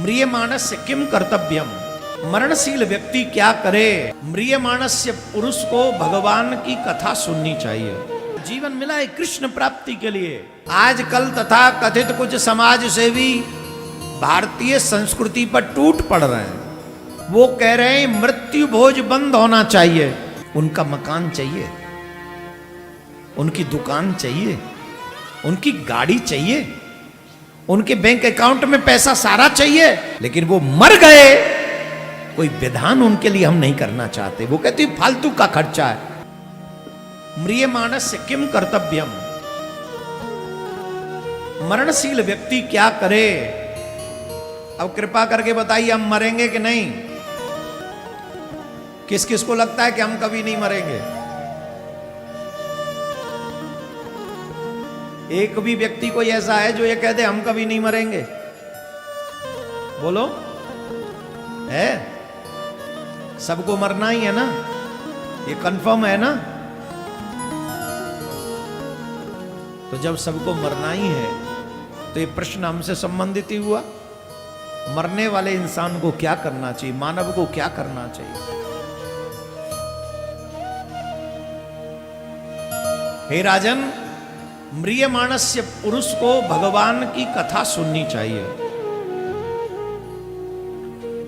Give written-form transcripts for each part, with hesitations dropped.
म्रियमाणस्य किम कर्तव्यम, मरणशील व्यक्ति क्या करे। म्रियमाणस्य पुरुष को भगवान की कथा सुननी चाहिए। जीवन मिला है कृष्ण प्राप्ति के लिए। आजकल तथा कथित कुछ समाज सेवी भारतीय संस्कृति पर टूट पड़ रहे हैं। वो कह रहे हैं मृत्यु भोज बंद होना चाहिए। उनका मकान चाहिए, उनकी दुकान चाहिए, उनकी गाड़ी चाहिए, उनके बैंक अकाउंट में पैसा सारा चाहिए, लेकिन वो मर गए, कोई विधान उनके लिए हम नहीं करना चाहते। वो कहते फालतू का खर्चा है। म्रियमाणस्य किम कर्तव्यम, मरणशील व्यक्ति क्या करे। अब कृपा करके बताइए हम मरेंगे कि नहीं। किस किस को लगता है कि हम कभी नहीं मरेंगे। एक भी व्यक्ति कोई ऐसा है जो ये कह दे हम कभी नहीं मरेंगे? बोलो, है? सबको मरना ही है ना, ये कंफर्म है ना। तो जब सबको मरना ही है तो ये प्रश्न हमसे संबंधित ही हुआ। मरने वाले इंसान को क्या करना चाहिए, मानव को क्या करना चाहिए। हे राजन, म्रियमाणस्य पुरुष को भगवान की कथा सुननी चाहिए।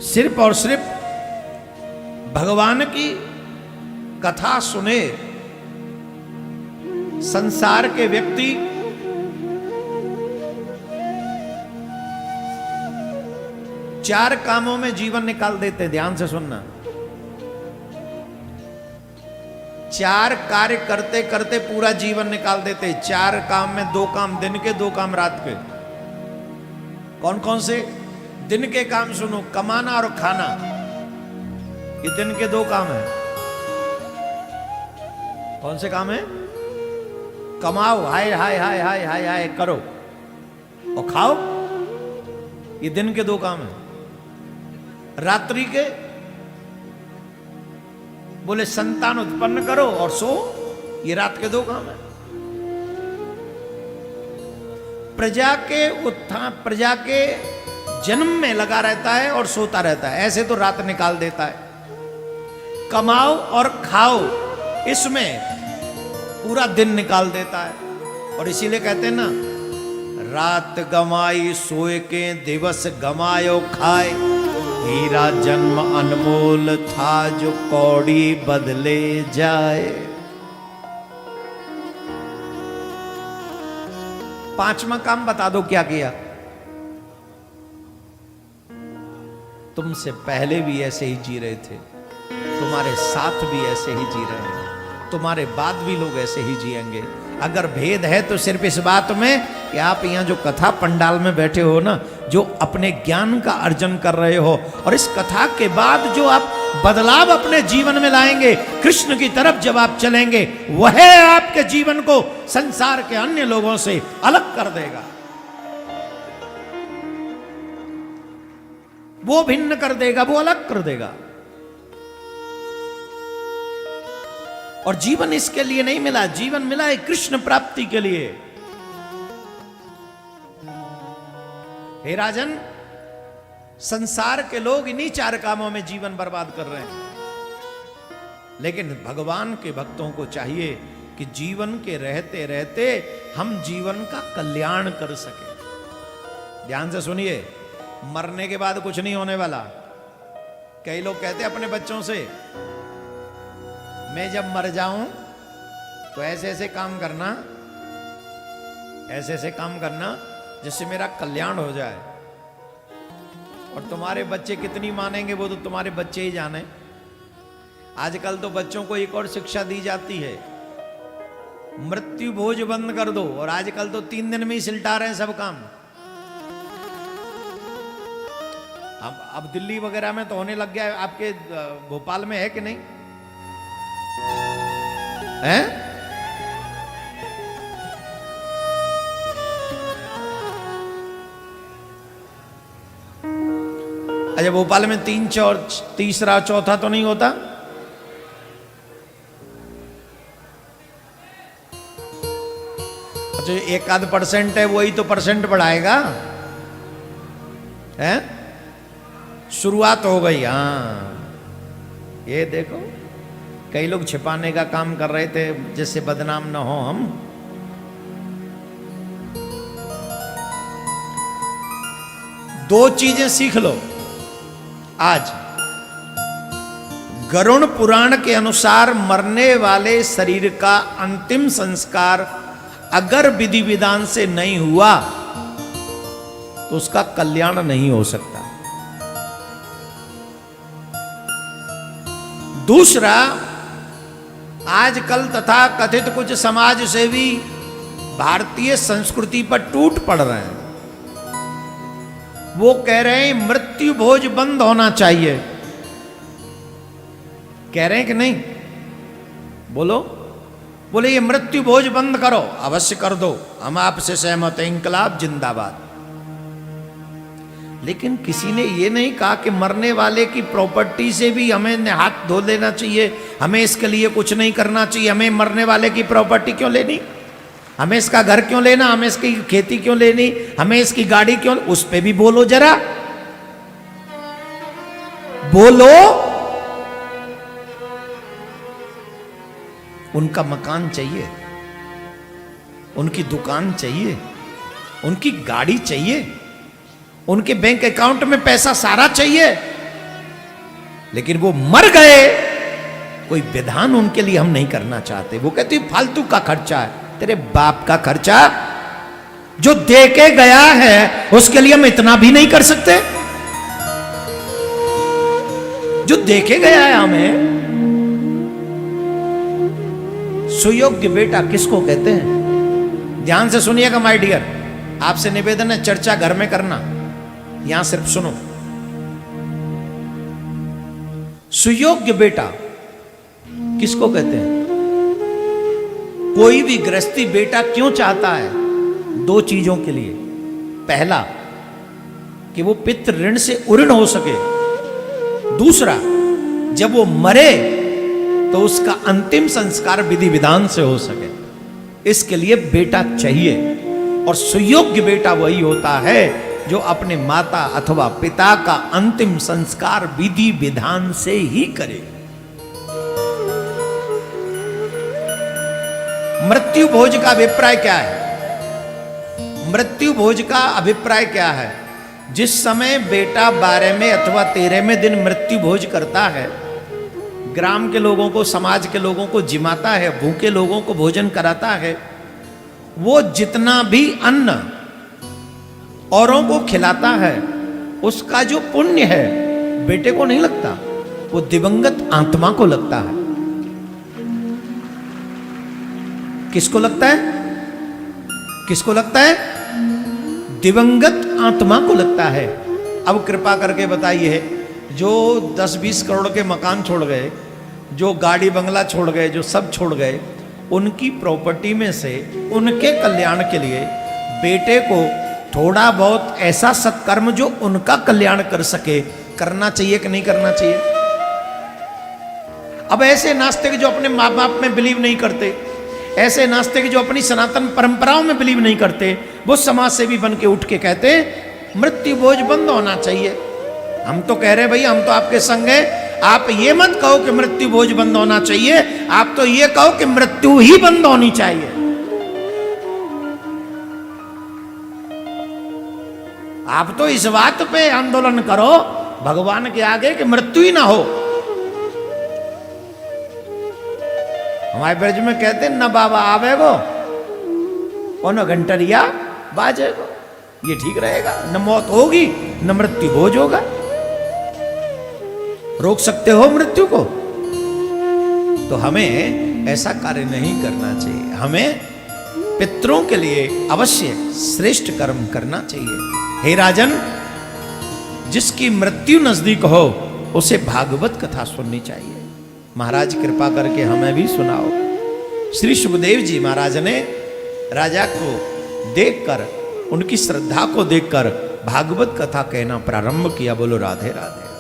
सिर्फ और सिर्फ भगवान की कथा सुने संसार के व्यक्ति चार कामों में जीवन निकाल देते। ध्यान से सुनना। चार कार्य करते करते पूरा जीवन निकाल देते। चार काम में दो काम दिन के, दो काम रात के। कौन कौन से? दिन के काम सुनो, कमाना और खाना, ये दिन के दो काम है। कौन से काम है? कमाओ, हाय हाय हाय हाय हाय हाय करो, और खाओ, ये दिन के दो काम है। रात्रि के बोले संतान उत्पन्न करो और सो, ये रात के दो काम है। प्रजा के उत्थान, प्रजा के जन्म में लगा रहता है और सोता रहता है, ऐसे तो रात निकाल देता है। कमाओ और खाओ, इसमें पूरा दिन निकाल देता है। और इसीलिए कहते हैं ना, रात गमाई सोए के दिवस गमायो खाए, हीरा जन्म अनमोल था जो कौड़ी बदले जाए। पांचवा काम बता दो क्या किया। तुमसे पहले भी ऐसे ही जी रहे थे, तुम्हारे साथ भी ऐसे ही जी रहे हैं, तुम्हारे बाद भी लोग ऐसे ही जिएंगे। अगर भेद है तो सिर्फ इस बात में कि आप यहाँ जो कथा पंडाल में बैठे हो ना, जो अपने ज्ञान का अर्जन कर रहे हो, और इस कथा के बाद जो आप बदलाव अपने जीवन में लाएंगे, कृष्ण की तरफ जब आप चलेंगे, वह आपके जीवन को संसार के अन्य लोगों से अलग कर देगा, वो भिन्न कर देगा, वो अलग कर देगा। और जीवन इसके लिए नहीं मिला, जीवन मिला है कृष्ण प्राप्ति के लिए। हे राजन, संसार के लोग इन्हीं चार कामों में जीवन बर्बाद कर रहे हैं, लेकिन भगवान के भक्तों को चाहिए कि जीवन के रहते रहते हम जीवन का कल्याण कर सके। ध्यान से सुनिए, मरने के बाद कुछ नहीं होने वाला। कई लोग कहते हैं अपने बच्चों से, मैं जब मर जाऊं तो ऐसे ऐसे काम करना, ऐसे ऐसे काम करना जिससे मेरा कल्याण हो जाए। और तुम्हारे बच्चे कितनी मानेंगे वो तो तुम्हारे बच्चे ही जाने। आजकल तो बच्चों को एक और शिक्षा दी जाती है, मृत्यु भोज बंद कर दो। और आजकल तो 3 दिन में ही सिलटा रहे हैं सब काम। अब दिल्ली वगैरह में तो होने लग गया है, आपके भोपाल में है कि नहीं है? अच्छा, भोपाल में तीसरा चौथा तो नहीं होता? जो 1-8% है वही तो परसेंट बढ़ाएगा है। शुरुआत हो गई। हाँ, ये देखो कई लोग छिपाने का काम कर रहे थे जिससे बदनाम न हो हम। दो चीजें सीख लो आज। गरुड़ पुराण के अनुसार मरने वाले शरीर का अंतिम संस्कार अगर विधि विधान से नहीं हुआ तो उसका कल्याण नहीं हो सकता। दूसरा, आजकल तथा कथित कुछ समाज सेवी भारतीय संस्कृति पर टूट पड़ रहे हैं। वो कह रहे हैं मृत्यु भोज बंद होना चाहिए। कह रहे हैं कि नहीं? बोलो, बोले ये मृत्यु भोज बंद करो। अवश्य कर दो, हम आपसे सहमत हैं, इंकलाब जिंदाबाद। लेकिन किसी ने ये नहीं कहा कि मरने वाले की प्रॉपर्टी से भी हमें हाथ धो लेना चाहिए, हमें इसके लिए कुछ नहीं करना चाहिए। हमें मरने वाले की प्रॉपर्टी क्यों लेनी? हमें इसका घर क्यों लेना? हमें इसकी खेती क्यों लेनी? हमें इसकी गाड़ी क्यों? उस पे भी बोलो जरा, बोलो। उनका मकान चाहिए, उनकी दुकान चाहिए, उनकी गाड़ी चाहिए, उनके बैंक अकाउंट में पैसा सारा चाहिए, लेकिन वो मर गए, कोई विधान उनके लिए हम नहीं करना चाहते। वो कहती फालतू का खर्चा है। तेरे बाप का खर्चा जो दे के गया है उसके लिए हम इतना भी नहीं कर सकते? जो दे के गया है हमें। सुयोग्य बेटा किसको कहते हैं? ध्यान से सुनिएगा माय डियर, आपसे निवेदन है चर्चा घर में करना, यहां सिर्फ सुनो। सुयोग्य बेटा किसको कहते हैं? कोई भी गृहस्थी बेटा क्यों चाहता है? दो चीजों के लिए। पहला, कि वो पितृ ऋण से उऋण हो सके। दूसरा, जब वो मरे तो उसका अंतिम संस्कार विधि विधान से हो सके। इसके लिए बेटा चाहिए। और सुयोग्य बेटा वही होता है जो अपने माता अथवा पिता का अंतिम संस्कार विधि विधान से ही करे। मृत्यु भोज का अभिप्राय क्या है? मृत्यु भोज का अभिप्राय क्या है? जिस समय बेटा 12वें अथवा 13वें दिन मृत्यु भोज करता है, ग्राम के लोगों को, समाज के लोगों को जिमाता है, भूखे लोगों को भोजन कराता है, वो जितना भी अन्न औरों को खिलाता है उसका जो पुण्य है बेटे को नहीं लगता, वो दिवंगत आत्मा को लगता है। किसको लगता है? किसको लगता है? दिवंगत आत्मा को लगता है। अब कृपा करके बताइए, जो 10-20 करोड़ के मकान छोड़ गए, जो गाड़ी बंगला छोड़ गए, जो सब छोड़ गए, उनकी प्रॉपर्टी में से उनके कल्याण के लिए बेटे को थोड़ा बहुत ऐसा सत्कर्म जो उनका कल्याण कर सके करना चाहिए कि नहीं करना चाहिए? अब ऐसे नास्तिक जो अपने माँ बाप में बिलीव नहीं करते, ऐसे नास्तिक जो अपनी सनातन परंपराओं में बिलीव नहीं करते, वो समाज सेवी बन के उठ के कहते हैं मृत्यु भोज बंद होना चाहिए। हम तो कह रहे भाई, हम तो आपके संग हैं। आप ये मत कहो कि मृत्यु भोज बंद होना चाहिए, आप तो ये कहो कि मृत्यु ही बंद होनी चाहिए। आप तो इस बात पे आंदोलन करो भगवान के आगे कि मृत्यु ही ना हो। हमारे ब्रज में कहते हैं न बाबा आवेगो और न घंटरिया बाजेगो, ये ठीक रहेगा। न मौत होगी न मृत्यु भोज होगा। रोक सकते हो मृत्यु को? तो हमें ऐसा कार्य नहीं करना चाहिए। हमें पितरों के लिए अवश्य श्रेष्ठ कर्म करना चाहिए। हे राजन, जिसकी मृत्यु नजदीक हो उसे भागवत कथा सुननी चाहिए। महाराज कृपा करके हमें भी सुनाओ। श्री सुखदेव जी महाराज ने राजा को देखकर, उनकी श्रद्धा को देखकर भागवत कथा कहना प्रारंभ किया। बोलो राधे राधे।